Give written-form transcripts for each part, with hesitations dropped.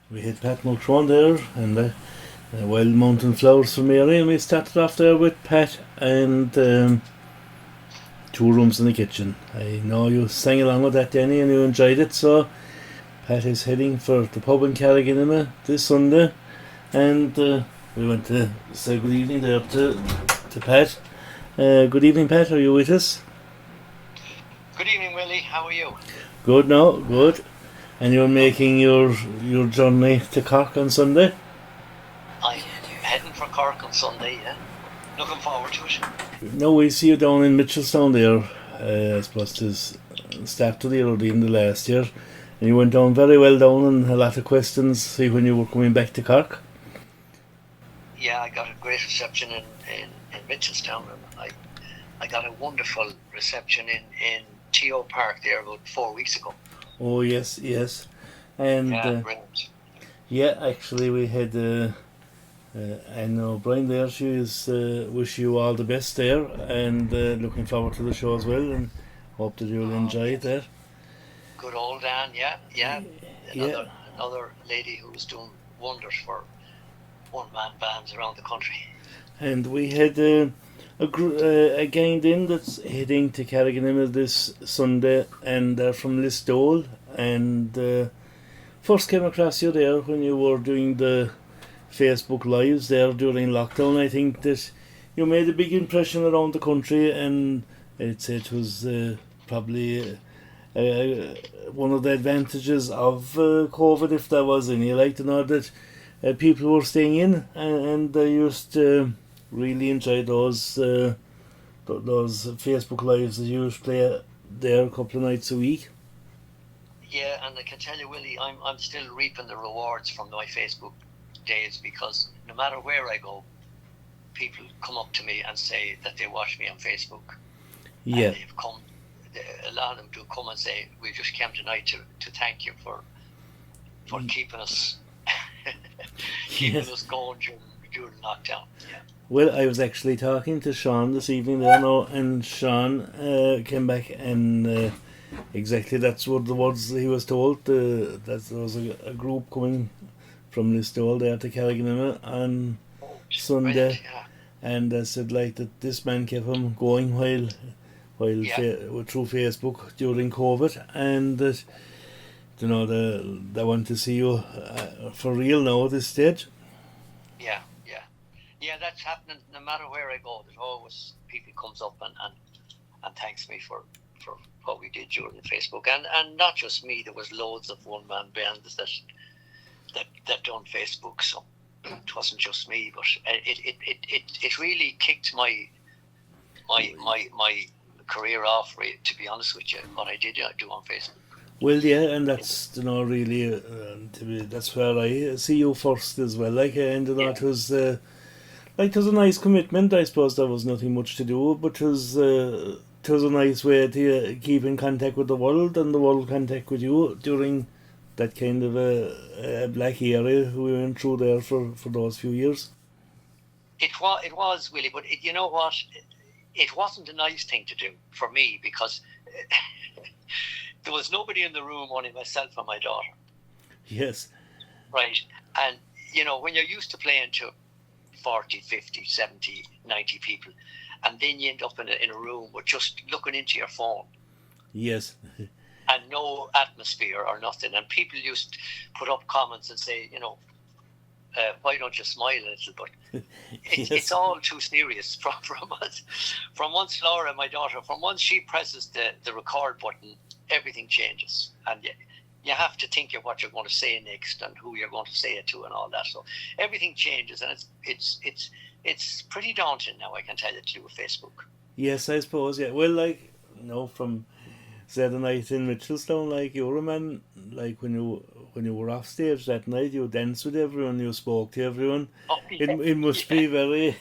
We had Pat Mulchrone there and Wild Mountain Flowers from Mary, and we started off there with Pat and two rooms in the kitchen. I know you sang along with that, Danny, and you enjoyed it. So Pat is heading for the pub in Carriganima this Sunday, and we went to say good evening there to Pat. Good evening, Pat. Are you with us? Good evening, Willie. How are you? Good now, good. And you're making your journey to Cork on Sunday? I'm heading for Cork on Sunday, yeah. Looking forward to it. Now we see you down in Mitchelstown there, I suppose this start of the year or the end of last year. And you went down very well down, and a lot of questions, see, when you were coming back to Cork. Yeah, I got a great reception in Mitchelstown, and I got a wonderful reception in T.O. Park there about 4 weeks ago. Oh, yes. And yeah, brilliant. Yeah, actually we had Anne O'Brien there. She's wish you all the best there, and looking forward to the show as well, and hope that you'll enjoy it there. Good old Anne, yeah. Another lady who's doing wonders for one-man bands around the country. And we had a gang in that's heading to Carriganima this Sunday, and they're from Listowel, and first came across you there when you were doing the Facebook lives there during lockdown. I think that you made a big impression around the country, and it was probably one of the advantages of COVID, if there was any, like to know that people were staying in, and they used to really enjoy those Facebook lives that you used to play there a couple of nights a week. Yeah, and I can tell you, Willie, I'm still reaping the rewards from my Facebook days, because no matter where I go, people come up to me and say that they watch me on Facebook. Yeah. And they've come, a lot of them do come and say, we just came tonight to thank you for keeping us us going during lockdown. Yeah. Well, I was actually talking to Sean this evening there now, and Sean came back and exactly that's what the words he was told. That there was a group coming from Listowel there to Carriganima on Sunday, yeah. And I said like that this man kept him going while through Facebook during COVID, and that they want to see you for real now at this stage. Yeah, that's happening no matter where I go. There's always people comes up and thanks me for what we did during Facebook, and not just me. There was loads of one man bands that done Facebook, so it wasn't just me. But it really kicked my career off. To be honest with you, what I did do on Facebook. Well, yeah, and that's really that's where I see you first as well. Like, and it was. It was a nice commitment. I suppose there was nothing much to do, but it was a nice way to keep in contact with the world, and the world contact with you during that kind of a black era we went through there for those few years. It was Willie, but you know what? It wasn't a nice thing to do for me, because there was nobody in the room, only myself and my daughter. Yes. Right, and when you're used to playing to 40, 50, 70, 90 people, and then you end up in a room with just looking into your phone. Yes. And no atmosphere or nothing. And people used to put up comments and say, why don't you smile a little? But Yes. It's all too serious. From once Laura, my daughter, from once she presses the record button, everything changes. And you have to think of what you're going to say next and who you're going to say it to and all that. So everything changes, and it's pretty daunting now, I can tell you, to do with Facebook. Yes, I suppose. Yeah. Well, from say the night in Mitchelstown, like you were a man, like when you were off stage that night, you danced with everyone, you spoke to everyone. Oh, yeah. It must be very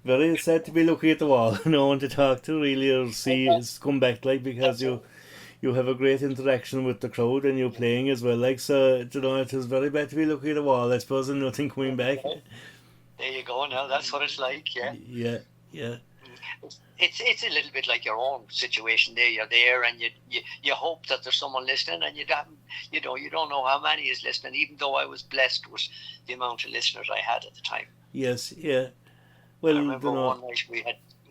very sad to be looking at the wall, no one to talk to really or see come back, like, because you have a great interaction with the crowd and you're playing as well, like, so it was very bad to be looking at the wall, I suppose, and nothing coming back. There you go. Now that's what it's like. Yeah. Yeah. it's a little bit like your own situation there. You're there, and you hope that there's someone listening, and you don't know how many is listening. Even though I was blessed with the amount of listeners I had at the time. Yes, yeah. Well, I remember one night we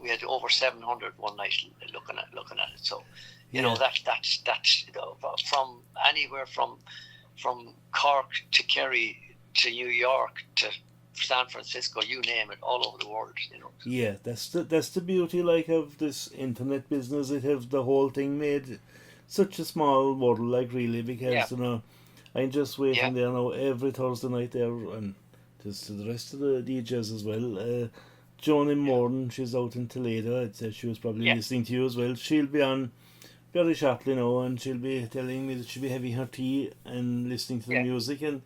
had over 700 one night looking at it. So, that's from anywhere from Cork to Kerry to New York to San Francisco, you name it, all over the world. Yeah, that's the beauty like of this internet business. It have the whole thing made such a small world, like really, because I'm just waiting there now every Thursday night there, and just to the rest of the DJs as well. Joan in Morton, she's out in Toledo. I'd say she was probably listening to you as well. She'll be on very shortly now, and she'll be telling me that she'll be having her tea and listening to the music. And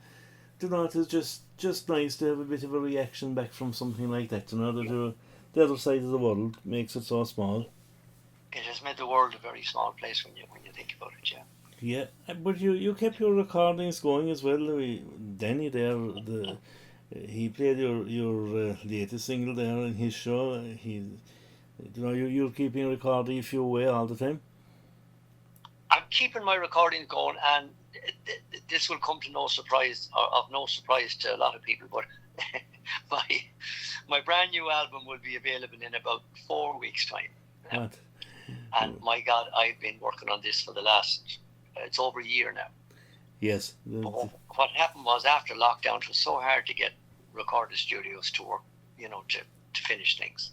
it's just nice to have a bit of a reaction back from something like that. That the other side of the world makes it so small. It has made the world a very small place when you think about it. Yeah, but you kept your recordings going as well. Danny there, he played your latest single there in his show. You're keeping recording if you're away all the time. I'm keeping my recordings going, and this will come to no surprise, or of no surprise to a lot of people. But my brand new album will be available in about 4 weeks' time. What? And my God, I've been working on this for the last. It's over a year now. Yes. What happened was after lockdown, it was so hard to get recording studios to work, to finish things.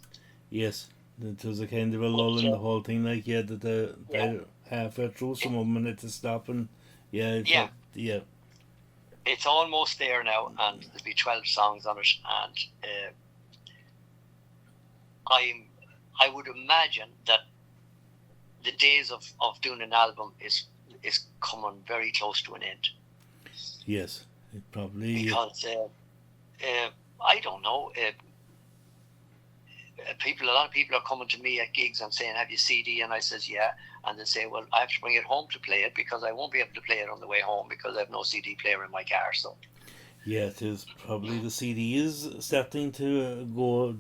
Yes, it was a kind of a lull in the whole thing. Like that they're halfway through, some of them had to stop, and it's almost there now, and there'll be 12 songs on it, and I would imagine that the days of doing an album is coming very close to an end. Yes, it probably because I don't know. A lot of people are coming to me at gigs and saying, "Have you CD?" And I says, "Yeah." And they say, "Well, I have to bring it home to play it because I won't be able to play it on the way home because I have no CD player in my car." So yeah, it is probably the CD is starting to go.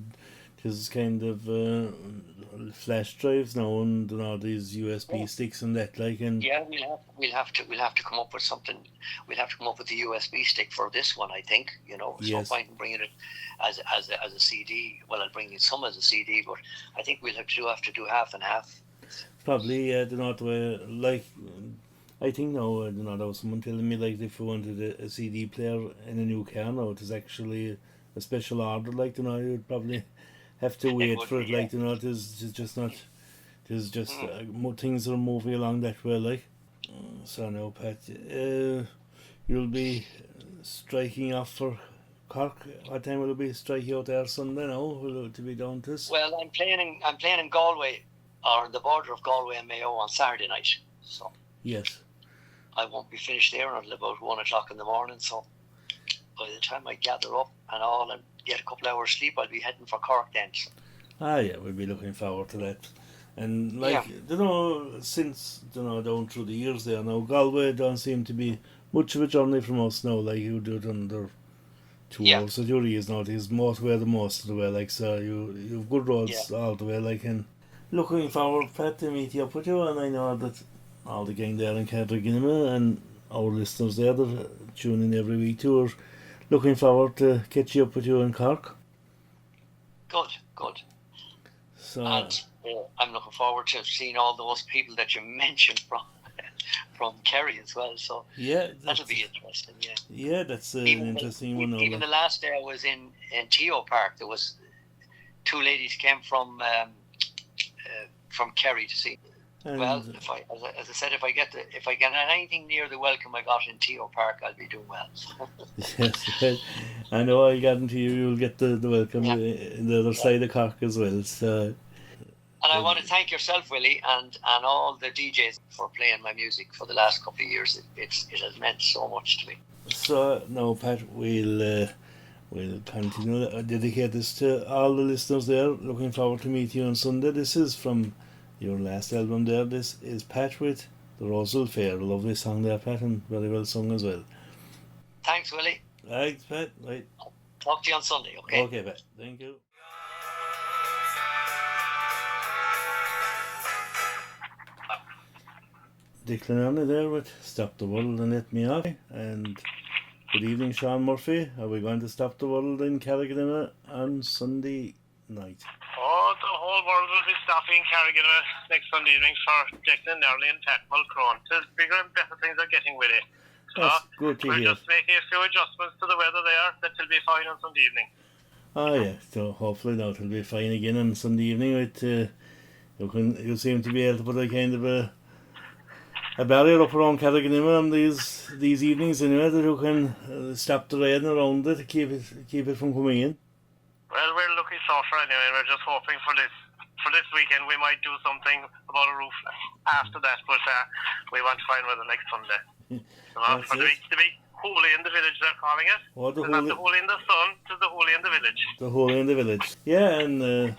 It is kind of flash drives now, and these USB sticks and that like. And we'll have to come up with something. We'll have to come up with a USB stick for this one. I think There's no point in bringing it as a CD. Well, I'll bring in some as a CD, but I think we'll have to do half and half. Probably, like I think now, there was someone telling me like if you wanted a CD player in a new car now, it is actually a special order. Like you'd probably have to wait for it. Like it is just not. It is just things are moving along that way. Like so now, Pat, you'll be striking off for Cork. What time will it be striking out there Sunday now? Will it be down to us? Well, I'm playing in Galway, or the border of Galway and Mayo on Saturday night. So yes, I won't be finished there until about 1 o'clock in the morning. So by the time I gather up and all and get a couple hours sleep, I'll be heading for Cork then. We'll be looking forward to that. And since down through the years there now, Galway don't seem to be much of a journey from us now. Like you do it under 2 hours of your years now. It's motorway the most of the way. Like so, you've good roads all the way. Like and looking forward, Pat, to meet you up with you. And I know that all the gang there in Carriganima and our listeners there that tune in every week too are looking forward to catching up with you in Cork. Good. So, and I'm looking forward to seeing all those people that you mentioned from Kerry as well. So that'll be interesting. Yeah, that's an interesting one. Even the last day I was in Teo Park, there was 2 ladies came from Kerry to see. And well, as I said, if I get anything near the welcome I got in Teo Park, I'll be doing well. Yes, I know. I guarantee you'll get the welcome in the other side of Cork as well. So, and I want to thank yourself, Willie, and all the DJs for playing my music for the last couple of years. It has meant so much to me. So now, Pat, we'll continue to dedicate this to all the listeners there. Looking forward to meet you on Sunday. This is from your last album there. This is Pat with The Rosal Fair. A lovely song there, Pat, and very well sung as well. Thanks, Willie. Thanks, Pat. Right. Talk to you on Sunday, okay? Okay, Pat. Thank you. Declan Nerney there with Stop the World and Let Me Off. And good evening, Sean Murphy. Are we going to stop the world in Carriganima on Sunday night? Oh, the whole world will be stopping Carriganima next Sunday evening for Declan, Nerney and Pat Mulchrone. Bigger and better things are getting with it. That's good to hear. We're just making a few adjustments to the weather there. That will be fine on Sunday evening. Oh yeah, so hopefully now it'll be fine again on Sunday evening. With you seem to be able to put a kind of a barrier up around Carriganima on these evenings anyway, that you can stop the rain around it to keep it from coming in. Well, we're looking so far anyway. We're just hoping for this weekend we might do something about a roof after that, but we want fine weather next Sunday. For the big holy in the village, they're calling it. Oh, not the holy in the sun, it's the holy in the village. The holy in the village. Yeah, and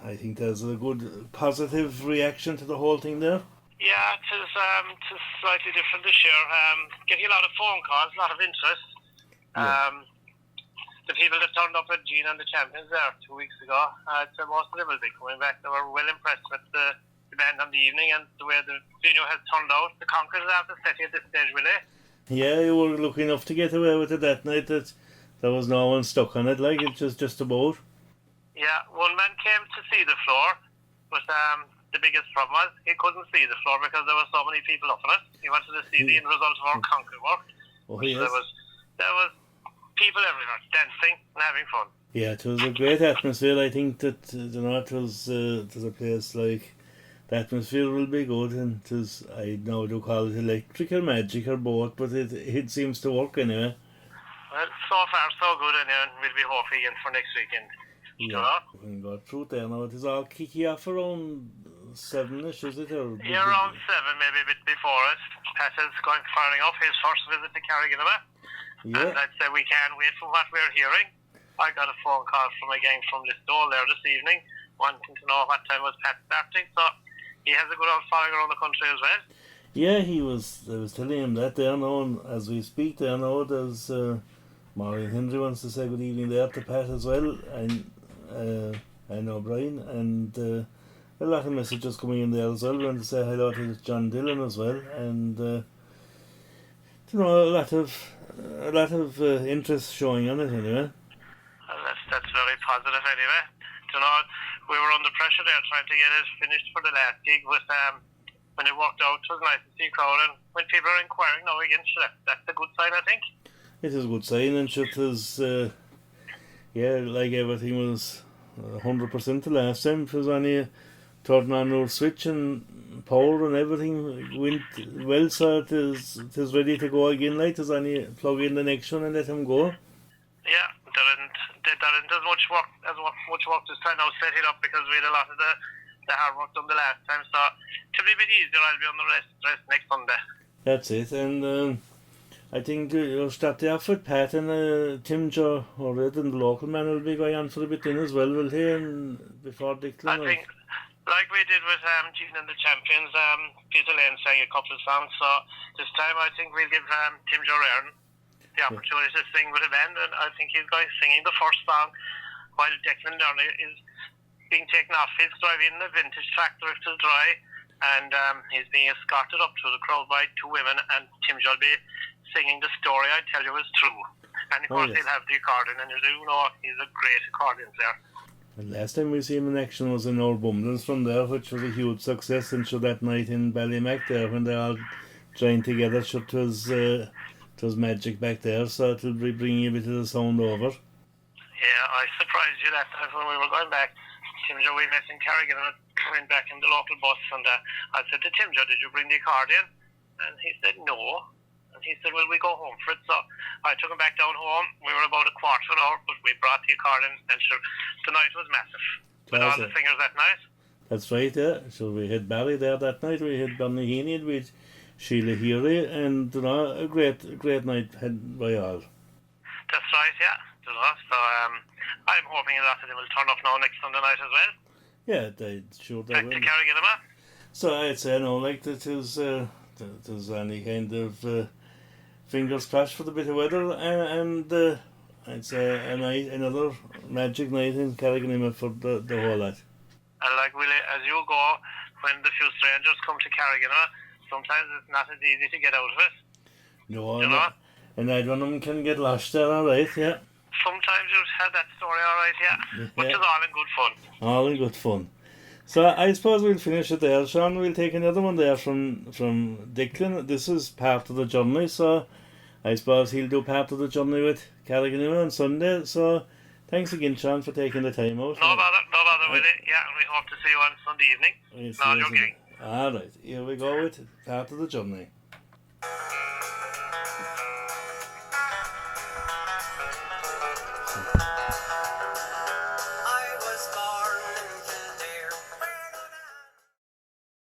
I think there's a good positive reaction to the whole thing there. Yeah, it is slightly different this year. Getting a lot of phone calls, a lot of interest. Yeah. The people that turned up at Gene and the Champions there 2 weeks ago, I'd say most of them will be coming back. They were well impressed with the band on the evening and the way the venue has turned out. The Conquerors are the city at this stage, Willie. Yeah, you were lucky enough to get away with it that night. That there was no one stuck on it, like it was just about. Yeah, one man came to see the floor, but the biggest problem was he couldn't see the floor because there were so many people up on it. He wanted to see the end result of our concrete work. Oh, yes. There was people everywhere dancing and having fun. Yeah, it was a great atmosphere. I think that it was a place like the atmosphere will be good, and it is, I now do call it electric or magic or both, but it seems to work anyway. Well, so far so good, and we'll be hoping again for next weekend. Yeah, we can go through there now. It is all kicking off around 7ish, is it? Yeah, around 7, maybe a bit before it. Pat is firing off his first visit to Carriganima. Yeah. And I'd say we can't wait for what we're hearing. I got a phone call from a gang from Listowel there this evening, wanting to know what time was Pat starting. So he has a good old following around the country as well. Yeah, I was telling him that there now, and as we speak there now, there's Maureen Henry wants to say good evening there to Pat as well, and O'Brien, and a lot of messages coming in there as well. We want to say hello to John Dillon as well, and a lot of interest showing on it anyway. Well, that's very positive anyway. We were under pressure there trying to get it finished for the last gig, but when it worked out, it was nice to see a crowd, and when people are inquiring now again, that's a good sign, I think. It is a good sign, and it was like everything was 100% the last time. It was only turn on our switch and power and everything went well, so it is ready to go again. Like, there's only plug in the next one and let him go. Yeah, there isn't as much work this time now set it up, because we had a lot of the hard work done the last time, so to be a bit easier, I'll be on the rest next Sunday. That's it, and I think you'll start the off with Pat and Tim Joe or Red, and the local man will be going on for a bit in as well, will he? And before Declan, I think, like we did with Gene and the Champions, Peter Lane sang a couple of songs, so this time I think we'll give Tim Joe the opportunity to sing with a band, and I think he's going singing the first song while Declan Nerney is being taken off. He's driving a vintage tractor if it's dry, and he's being escorted up to the crowd by two women, and Tim Joe will be singing The Story I Tell You Is True. And of course he'll have the accordion, and you do know he's a great accordion player. The last time we see him in action was in Old Bumdens from there, which was a huge success, and so that night in Ballymac there, when they all joined together, so it was magic back there, so it'll be bringing a bit of the sound over. Yeah, I surprised you that time when we were going back. Tim Joe, we met in Carrigan and went back in the local bus, and I said to Tim Joe, did you bring the accordion? And he said no. And he said, well, we go home for it. So I took him back down home. We were about a quarter of an hour, but we brought the accordion, and sure, the night was massive. With all the singers that night. That's right, yeah. So we had Barry there that night, we had Bernie Heaney, we had Sheila Heary, and a great night had by all. That's right, yeah. So I'm hoping a lot of them will turn up now next Sunday night as well. Yeah, they sure they back will. To Carriganima. So I'd say no, like that is there's any kind of fingers crossed for the bit of weather, and I'd say another magic night in Carriganima for the whole lot. And like Willie, as you go, when the few strangers come to Carriganima, sometimes it's not as easy to get out of it. No, You know? and one of them can get lost there, alright, yeah. Sometimes you've had that story, alright, yeah. Which is all in good fun. All in good fun. So I suppose we'll finish it there, Sean. We'll take another one there from Declan. This is part of the journey, so I suppose he'll do part of the journey with Carriganima on Sunday. So thanks again, Sean, for taking the time out. No bother with it, yeah, and we hope to see you on Sunday evening. All your gang. Alright, here we go with part of the journey.